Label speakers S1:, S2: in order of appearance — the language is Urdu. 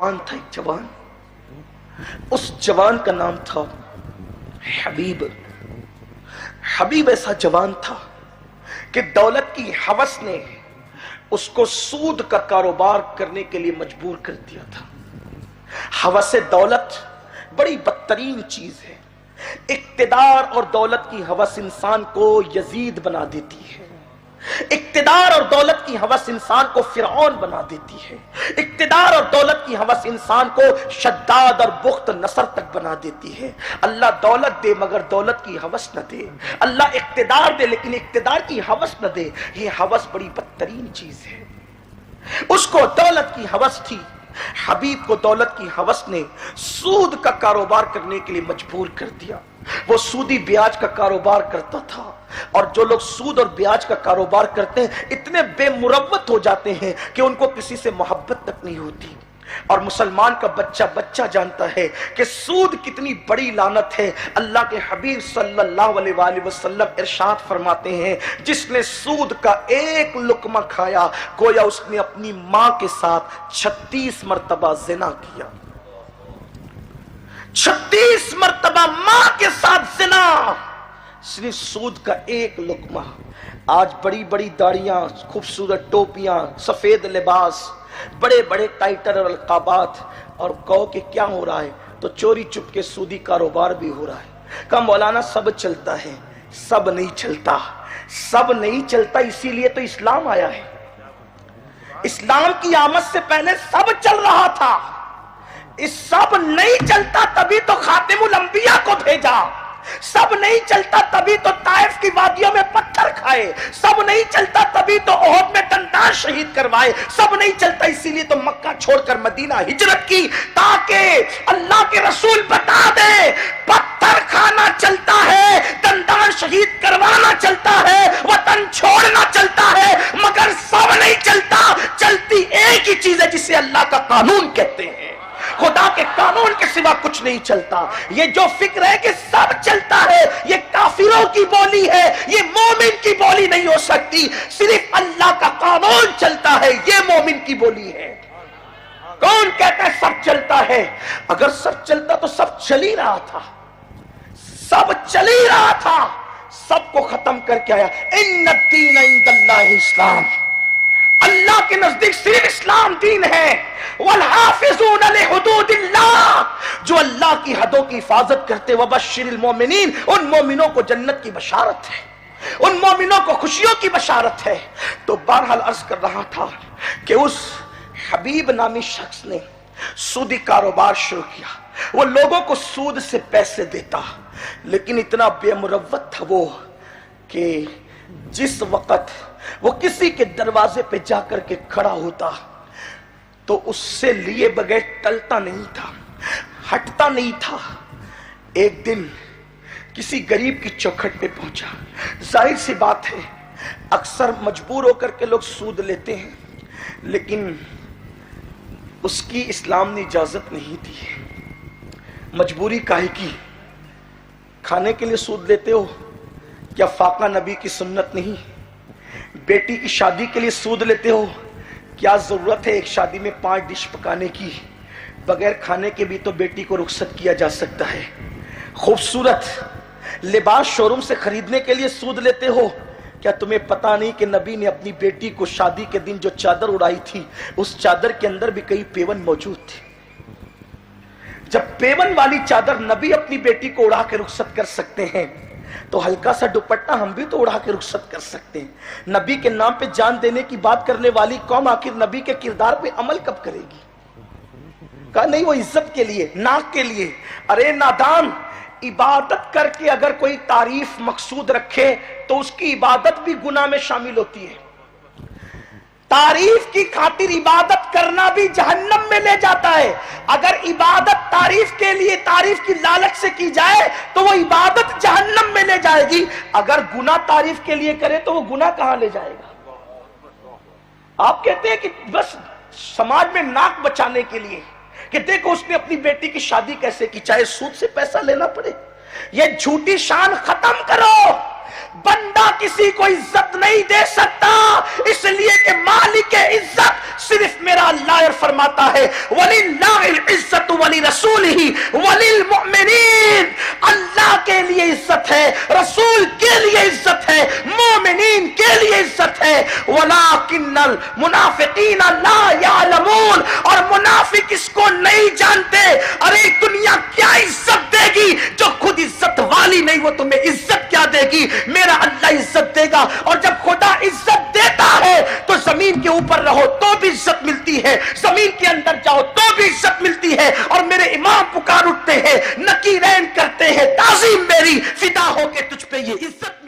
S1: جوان تھا، ایک جوان، اس جوان کا نام تھا حبیب۔ حبیب ایسا جوان تھا کہ دولت کی ہوس نے اس کو سود کا کاروبار کرنے کے لیے مجبور کر دیا تھا۔ ہوس دولت بڑی بدترین چیز ہے۔ اقتدار اور دولت کی ہوس انسان کو یزید بنا دیتی ہے، اقتدار اور دولت کی ہوس انسان کو فرعون بنا دیتی ہے، اقتدار اور دولت کی ہوس انسان کو شداد اور بخت نصر تک بنا دیتی ہے۔ اللہ دولت دے مگر دولت کی ہوس نہ دے، اللہ اقتدار دے لیکن اقتدار کی ہوس نہ دے۔ یہ ہوس بڑی بدترین چیز ہے۔ اس کو دولت کی ہوس تھی، حبیب کو دولت کی ہوس نے سود کا کاروبار کرنے کے لیے مجبور کر دیا۔ وہ سودی بیاج کا کاروبار کرتا تھا، اور جو لوگ سود اور بیاج کا کاروبار کرتے ہیں اتنے بے مروت ہو جاتے ہیں کہ ان کو کسی سے محبت تک نہیں ہوتی۔ اور مسلمان کا بچہ بچہ جانتا ہے کہ سود کتنی بڑی لعنت ہے۔ اللہ کے حبیب صلی اللہ علیہ وآلہ وسلم ارشاد فرماتے ہیں، جس نے سود کا ایک لقمہ کھایا گویا اس نے اپنی ماں کے ساتھ 36 مرتبہ زنا کیا۔ 36 مرتبہ ماں کے ساتھ زنا، صرف سود کا ایک لقمہ۔ آج بڑی بڑی داڑیاں، خوبصورت ٹوپیاں، سفید لباس، بڑے بڑے ٹائٹل اور القابات، اور کہو کہ کیا ہو رہا ہے تو چوری چپ کے سودی کاروبار بھی ہو رہا ہے۔ کہ مولانا سب چلتا ہے، سب نہیں چلتا، سب نہیں چلتا، اسی لیے تو اسلام آیا ہے۔ اسلام کی آمد سے پہلے سب چل رہا تھا، اس سب نہیں چلتا تبھی تو خاتم الانبیاء کو بھیجا، سب نہیں چلتا تبھی تو طائف کی وادیوں میں پتھر کھائے، سب نہیں چلتا تبھی تو احد میں دندان شہید کروائے، سب نہیں چلتا اسی لیے تو مکہ چھوڑ کر مدینہ ہجرت کی، تاکہ اللہ کے رسول بتا دے پتھر کھانا چلتا ہے، دندان شہید کروانا چلتا ہے، وطن چھوڑنا چلتا ہے، مگر سب نہیں چلتا۔ چلتی ایک ہی چیز ہے جسے اللہ کا قانون کہتے ہیں، خدا کے قانون کے سوا کچھ نہیں چلتا۔ یہ جو فکر ہے کہ سب چلتا ہے یہ کافروں کی بولی ہے، یہ مومن کی بولی نہیں ہو سکتی۔ صرف اللہ کا قانون چلتا ہے، یہ مومن کی بولی ہے۔ کون کہتا ہے سب چلتا ہے؟ اگر سب چلتا تو سب چل ہی رہا تھا، سب چل ہی رہا تھا، سب کو ختم کر کے آیا۔ ان الدین عند اللہ اسلام، اللہ کے نزدیک صرف اسلام دین ہے۔ والحافظون لحدود اللہ، جو اللہ کی حدوں کی حفاظت کرتے، وبشر المومنین، ان مومنوں کو جنت کی بشارت ہے، ان مومنوں کو خوشیوں کی بشارت ہے۔ تو بہرحال عرض کر رہا تھا کہ اس حبیب نامی شخص نے سودی کاروبار شروع کیا۔ وہ لوگوں کو سود سے پیسے دیتا، لیکن اتنا بے مروت تھا وہ کہ جس وقت وہ کسی کے دروازے پہ جا کر کے کھڑا ہوتا تو اس سے لیے بغیر ٹلتا نہیں تھا، ہٹتا نہیں تھا۔ ایک دن کسی غریب کی چوکھٹ پہ پہنچا۔ ظاہر سی بات ہے اکثر مجبور ہو کر کے لوگ سود لیتے ہیں، لیکن اس کی اسلام نے اجازت نہیں دی۔ مجبوری کاہے کی؟ کھانے کے لیے سود لیتے ہو؟ کیا فاقہ نبی کی سنت نہیں؟ بیٹی کی شادی کے لیے سود لیتے ہو؟ کیا ضرورت ہے ایک شادی میں 5 ڈش پکانے کی؟ بغیر کھانے کے بھی تو بیٹی کو رخصت کیا جا سکتا ہے۔ خوبصورت لباس شو روم سے خریدنے کے لیے سود لیتے ہو؟ کیا تمہیں پتا نہیں کہ نبی نے اپنی بیٹی کو شادی کے دن جو چادر اڑائی تھی اس چادر کے اندر بھی کئی پیون موجود تھے؟ جب پیون والی چادر نبی اپنی بیٹی کو اڑا کے رخصت کر سکتے ہیں تو ہلکا سا دوپٹہ ہم بھی تو اڑا کے رخصت کر سکتے ہیں۔ نبی کے نام پہ جان دینے کی بات کرنے والی قوم آخر نبی کے کردار پہ عمل کب کرے گی؟ کہا نہیں، وہ عزت کے لیے، ناک کے لیے۔ ارے نادان، عبادت کر کے اگر کوئی تعریف مقصود رکھے تو اس کی عبادت بھی گناہ میں شامل ہوتی ہے۔ تعریف کی خاطر عبادت کرنا بھی جہنم میں لے جاتا ہے۔ اگر عبادت تعریف کے لیے، تعریف کی لالچ سے کی جائے تو وہ عبادت جہنم میں لے جائے گی، اگر گناہ تعریف کے لیے کرے تو وہ گناہ کہاں لے جائے گا؟ آپ کہتے ہیں کہ بس سماج میں ناک بچانے کے لیے کہ دیکھو اس نے اپنی بیٹی کی شادی کیسے کی، چاہے سود سے پیسہ لینا پڑے۔ یہ جھوٹی شان ختم کرو، بندہ کسی کو عزت نہیں دے سکتا، اس لیے کہ مالک عزت صرف میرا اللہ فرماتا ہے وَلِلَّهِ الْعِزَّةُ وَلِرَسُولِهِ وَلِلْمُؤْمِنِينَ، اللہ کے لیے عزت ہے، رسول کے لیے عزت ہے، مومنین کے لیے عزت ہے، وَلَكِنَّ الْمُنَافِقِينَ لَا يَعْلَمُونَ، اور منافق اس کو نہیں جانتے۔ ارے دنیا کیا عزت دے گی جو خود عزت والی نہیں، وہ تمہیں عزت کیا دے گی؟ میرا اللہ عزت دے گا، اور جب خدا عزت دیتا ہے تو زمین کے اوپر رہو تو بھی عزت ملتی ہے، زمین کے اندر جاؤ تو بھی عزت ملتی ہے۔ اور میرے امام پکار اٹھتے ہیں، نکیرین کرتے ہیں، تعظیم میری فدا ہو کے تجھ پہ یہ عزت